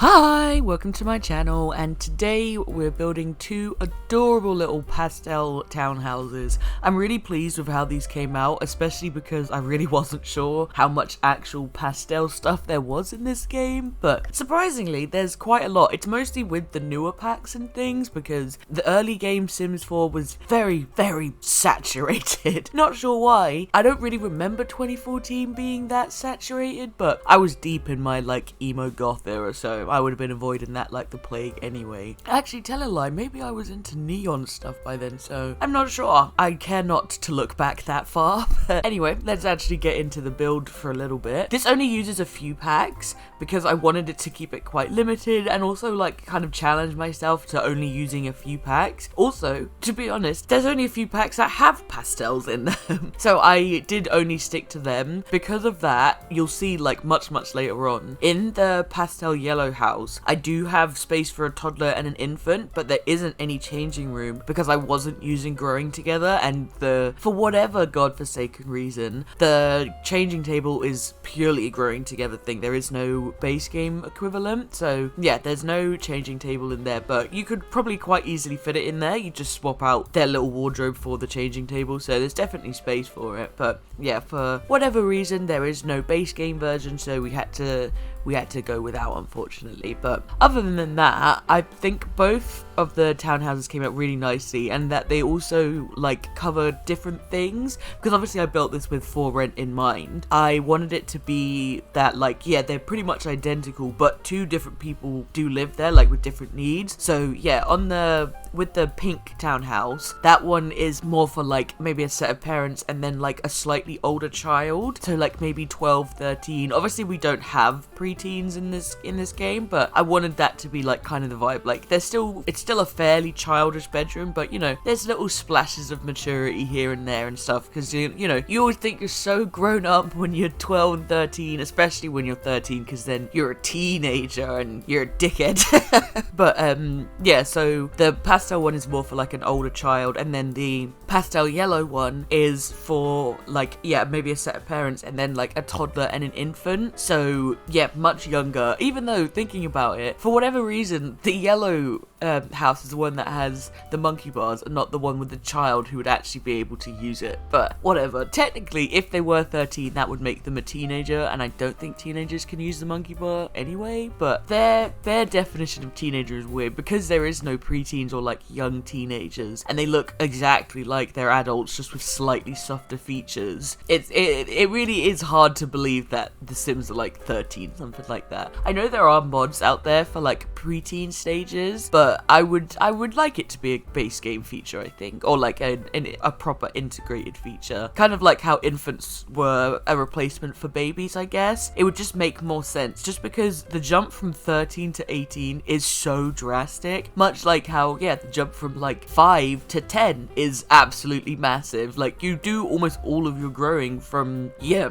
Hi, welcome to my channel, and today we're building two adorable little pastel townhouses. I'm really pleased with how these came out, especially because I really wasn't sure how much actual pastel stuff there was in this game, but surprisingly there's quite a lot. It's mostly with the newer packs and things because the early game Sims 4 was very saturated. Not sure why. I don't really remember 2014 being that saturated, but I was deep in my emo goth era, so I would have been avoiding that like the plague anyway. Actually, tell a lie, maybe I was into neon stuff by then, so I'm not sure. I care not to look back that far. But anyway, let's actually get into the build for a little bit. This only uses a few packs because I wanted it to keep it quite limited and also kind of challenge myself to only using a few packs. Also, to be honest, there's only a few packs that have pastels in them. So I did only stick to them. Because of that, you'll see much later on in the pastel yellow house, I do have space for a toddler and an infant, but there isn't any changing room because I wasn't using growing together, and for whatever godforsaken reason, the changing table is purely a growing together thing. There is no base game equivalent, so yeah, there's no changing table in there, but you could probably quite easily fit it in there. You just swap out their little wardrobe for the changing table, so there's definitely space for it. But yeah, for whatever reason, there is no base game version, so we had to go without, unfortunately. But other than that, I think both of the townhouses came out really nicely, and that they also cover different things, because obviously I built this with for rent in mind. I wanted it to be that yeah, they're pretty much identical, but two different people do live there with different needs. So yeah, with the pink townhouse, that one is more for maybe a set of parents and then a slightly older child, so maybe 12, 13. Obviously we don't have preteens in this game, but I wanted that to be kind of the vibe. It's still a fairly childish bedroom, but there's little splashes of maturity here and there and stuff, because you always think you're so grown up when you're 12 and 13, especially when you're 13, because then you're a teenager and you're a dickhead. But yeah, so the pastel one is more for an older child, and then the pastel yellow one is for yeah, maybe a set of parents and then a toddler and an infant. So yeah, much younger, even though thinking about it, for whatever reason, the yellow house is the one that has the monkey bars and not the one with the child who would actually be able to use it. But whatever, technically if they were 13, that would make them a teenager, and I don't think teenagers can use the monkey bar anyway. But their definition of teenager is weird because there is no preteens or young teenagers, and they look exactly like they're adults, just with slightly softer features. It really is hard to believe that the Sims are 13, something like that. I know there are mods out there for preteen stages, but I would like it to be a base game feature, I think, or a proper integrated feature, kind of like how infants were a replacement for babies, I guess. It would just make more sense, just because the jump from 13 to 18 is so drastic, much like how, yeah, the jump from 5 to 10 is absolutely massive. You do almost all of your growing from, yeah,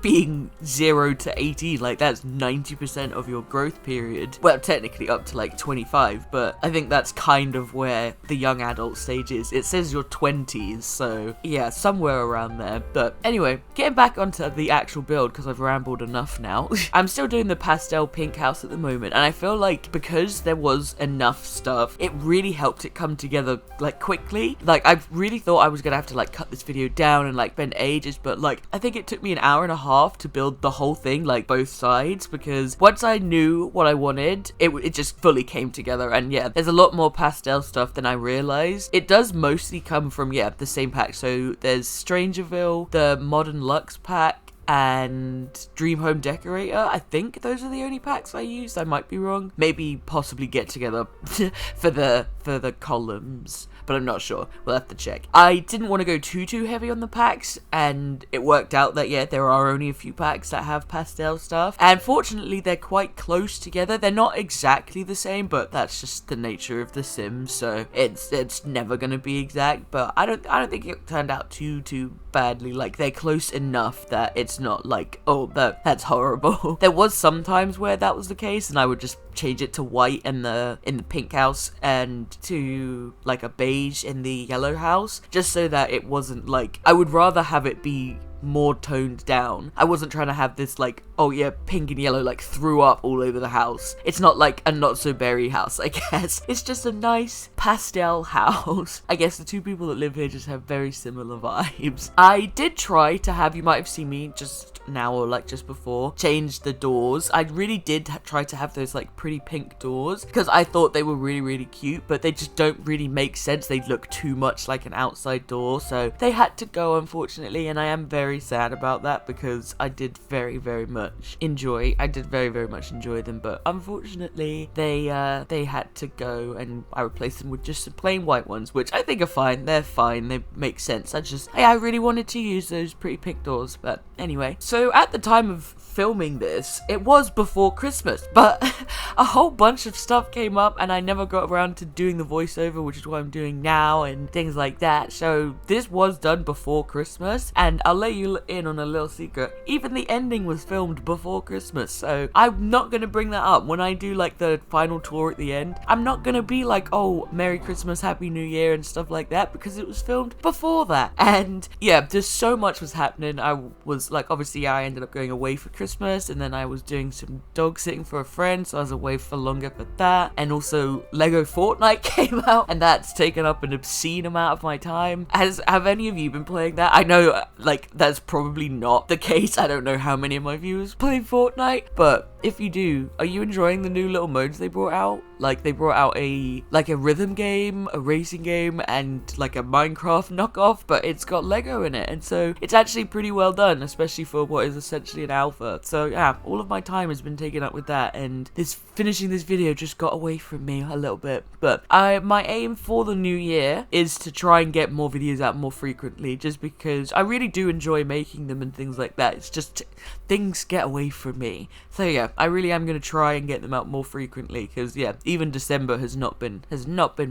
being 0 to 18, that's 90% of your growth period. Well, technically up to 25, but I think that's kind of where the young adult stage is. It says your 20s, so yeah, somewhere around there. But anyway, getting back onto the actual build, because I've rambled enough now. I'm still doing the pastel pink house at the moment, and I feel because there was enough stuff, it really helped it come together quickly. I really thought I was gonna have to cut this video down and spend ages, but I think it took me an hour and a half to build the whole thing, both sides, because once I knew what I wanted, it just fully came together. And yeah, there's a lot more pastel stuff than I realized. It does mostly come from, yeah, the same pack. So there's Strangerville, the Modern Luxe pack, and Dream Home Decorator. I think those are the only packs I used. I might be wrong. Maybe possibly Get Together for the columns, but I'm not sure. We'll have to check. I didn't want to go too heavy on the packs, and it worked out that, yeah, there are only a few packs that have pastel stuff, and fortunately they're quite close together. They're not exactly the same, but that's just the nature of The Sims, so it's never gonna be exact. But I don't think it turned out too badly. They're close enough that it's not oh, that's horrible. There was some times where that was the case, and I would just change it to white in the pink house and to like a beige in the yellow house, just so that it wasn't like, I would rather have it be more toned down. I wasn't trying to have this like, oh yeah, pink and yellow like threw up all over the house. It's not like a not so berry house, I guess. It's just a nice pastel house. I guess the two people that live here just have very similar vibes. I did try to have, you might have seen me just now or like just before, change the doors. I really did try to have those like pretty pink doors because I thought they were really cute, but they just don't really make sense. They look too much like an outside door, so they had to go, unfortunately, and I am very sad about that because I did very much enjoy them, but unfortunately they had to go, and I replaced them with just some plain white ones, which I think are fine. They're fine, they make sense. I really wanted to use those pretty pink doors, but anyway. So at the time of filming this, it was before Christmas, but a whole bunch of stuff came up and I never got around to doing the voiceover, which is what I'm doing now and things like that. So this was done before Christmas, and I'll let you in on a little secret. Even the ending was filmed before Christmas, so I'm not gonna bring that up when I do like the final tour at the end. I'm not gonna be like, oh, Merry Christmas, Happy New Year and stuff like that, because it was filmed before that. And yeah, just so much was happening. I was like, obviously I ended up going away for Christmas, and then I was doing some dog sitting for a friend, so I was away for longer for that. And also Lego Fortnite came out, and that's taken up an obscene amount of my time. Have any of you been playing that? I know like that's probably not the case. I don't know how many of my viewers play Fortnite, but if you do, are you enjoying the new little modes they brought out? Like, they brought out a rhythm game, a racing game, and like a Minecraft knockoff, but it's got Lego in it, and so it's actually pretty well done, especially for what is essentially an alpha. So yeah, all of my time has been taken up with that, and finishing this video just got away from me a little bit. But my aim for the new year is to try and get more videos out more frequently, just because I really do enjoy making them and things like that. It's just things get away from me. So yeah, I really am going to try and get them out more frequently, because yeah, even December has not been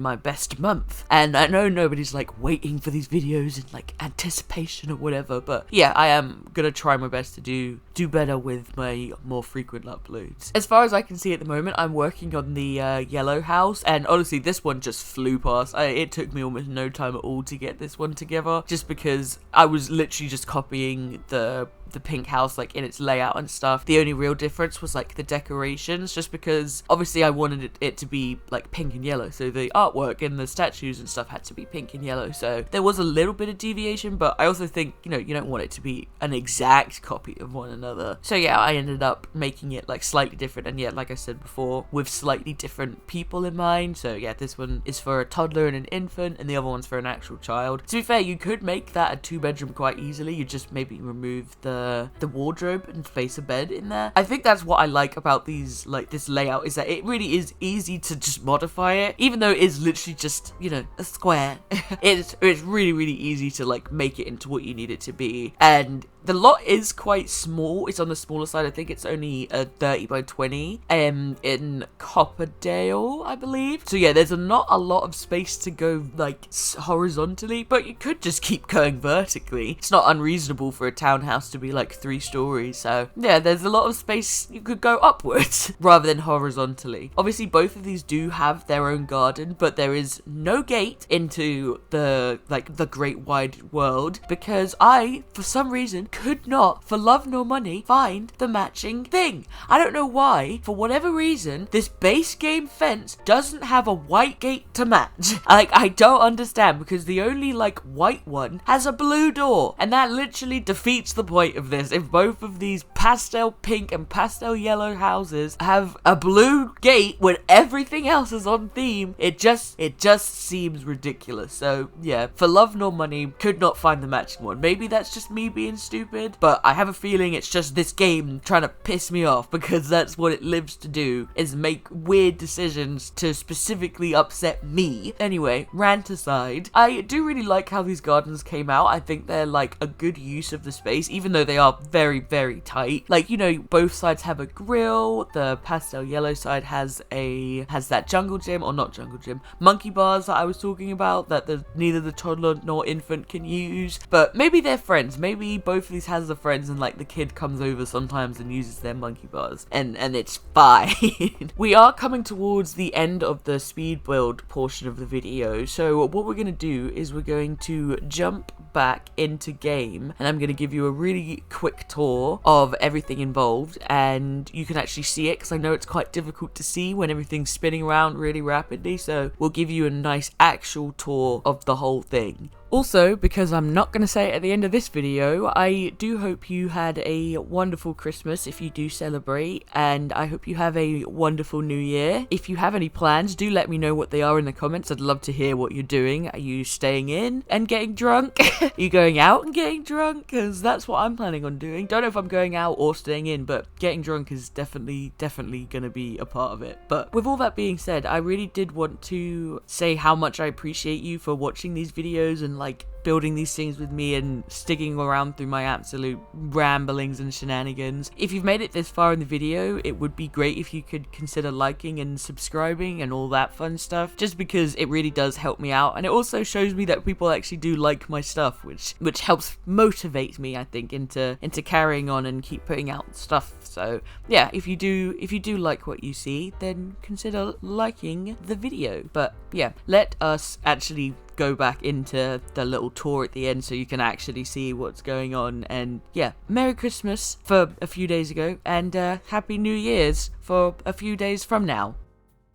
my best month, and I know nobody's like waiting for these videos in like anticipation or whatever, but yeah, I am gonna try my best to do better with my more frequent uploads. As far as I can see at the moment, I'm working on the yellow house, and honestly this one just flew past. It took me almost no time at all to get this one together, just because I was literally just copying the pink house like in its layout and stuff. The only real difference was like the decorations, just because obviously I wanted it to be like pink and yellow, so the artwork and the statues and stuff had to be pink and yellow, so there was a little bit of deviation, but I also think, you know, you don't want it to be an exact copy of one another. So yeah, I ended up making it like slightly different, and yeah, like I said before, with slightly different people in mind. So yeah, this one is for a toddler and an infant, and the other one's for an actual child. To be fair, you could make that a 2-bedroom quite easily. You just maybe remove the wardrobe and space a bed in there. I think that's what I like about these, like this layout, is that it really is easy to just modify it, even though it is literally just, you know, a square. it's really easy to like make it into what you need it to be. And the lot is quite small. It's on the smaller side. I think it's only a 30 by 20 in Copperdale, I believe. So yeah, there's not a lot of space to go like horizontally, but you could just keep going vertically. It's not unreasonable for a townhouse to be like 3 stories. So yeah, there's a lot of space you could go upwards rather than horizontally. Obviously, both of these do have their own garden, but there is no gate into the great wide world, because I, for some reason, could not, for love nor money, find the matching thing. I don't know why. For whatever reason, this base game fence doesn't have a white gate to match. Like, I don't understand, because the only like white one has a blue door, and that literally defeats the point of this. If both of these pastel pink and pastel yellow houses have a blue gate when everything else is on theme, it just seems ridiculous. So yeah, for love nor money, could not find the matching one. Maybe that's just me being stupid, but I have a feeling it's just this game trying to piss me off, because that's what it lives to do, is make weird decisions to specifically upset me. Anyway, rant aside, I do really like how these gardens came out. I think they're like a good use of the space, even though they are very tight. Like, you know, both sides have a grill. The pastel yellow side has that jungle gym, or not jungle gym, monkey bars that I was talking about that neither the toddler nor infant can use. But maybe they're friends. Maybe both of these houses are friends and like the kid comes over sometimes and uses their monkey bars. And it's fine. We are coming towards the end of the speed build portion of the video. So what we're going to do is we're going to jump back into game, and I'm going to give you a really quick tour of everything involved, and you can actually see it because I know it's quite difficult to see when everything's spinning around really rapidly, so we'll give you a nice actual tour of the whole thing. Also, because I'm not going to say it at the end of this video, I do hope you had a wonderful Christmas if you do celebrate, and I hope you have a wonderful New Year. If you have any plans, do let me know what they are in the comments. I'd love to hear what you're doing. Are you staying in and getting drunk? Are you going out and getting drunk? Because that's what I'm planning on doing. Don't know if I'm going out or staying in, but getting drunk is definitely going to be a part of it. But with all that being said, I really did want to say how much I appreciate you for watching these videos and like building these things with me and sticking around through my absolute ramblings and shenanigans. If you've made it this far in the video, it would be great if you could consider liking and subscribing and all that fun stuff, just because it really does help me out, and it also shows me that people actually do like my stuff, which helps motivate me, I think, into carrying on and keep putting out stuff. So yeah, if you do like what you see, then consider liking the video. But yeah, let us actually go back into the little tour at the end so you can actually see what's going on. And yeah, Merry Christmas for a few days ago, and Happy New Year's for a few days from now.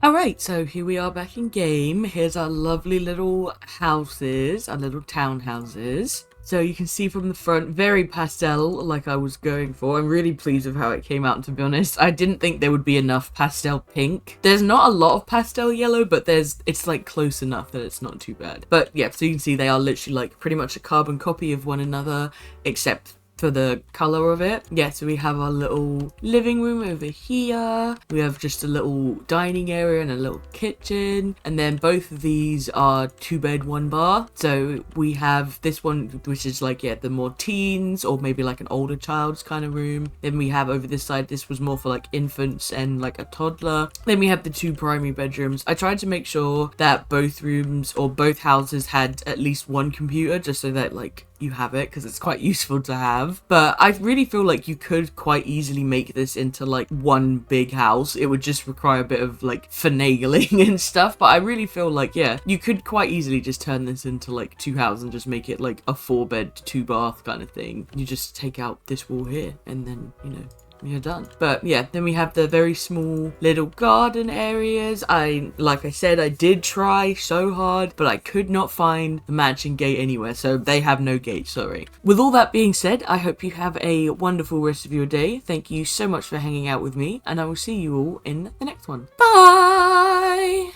Alright, so here we are back in game. Here's our lovely little houses, our little townhouses. So you can see from the front, very pastel, like I was going for. I'm really pleased with how it came out, to be honest. I didn't think there would be enough pastel pink. There's not a lot of pastel yellow, but it's like close enough that it's not too bad. But yeah, so you can see they are literally like pretty much a carbon copy of one another, except for the color of it. Yeah, so we have our little living room over here. We have just a little dining area and a little kitchen, and then both of these are 2-bed 1 bar. So we have this one, which is like, yeah, the more teens or maybe like an older child's kind of room. Then we have over this side, this was more for like infants and like a toddler. Then we have the 2 primary bedrooms. I tried to make sure that both rooms or both houses had at least 1 computer, just so that like you have it, because it's quite useful to have. But I really feel like you could quite easily make this into like one big house. It would just require a bit of like finagling and stuff, but I really feel like, yeah, you could quite easily just turn this into like 2 houses and just make it like a 4-bed 2-bath kind of thing. You just take out this wall here and then, you know, you're done. But yeah, then we have the very small little garden areas. Like I said, I did try so hard, but I could not find the matching gate anywhere, so they have no gate, sorry. With all that being said, I hope you have a wonderful rest of your day. Thank you so much for hanging out with me, and I will see you all in the next one. Bye!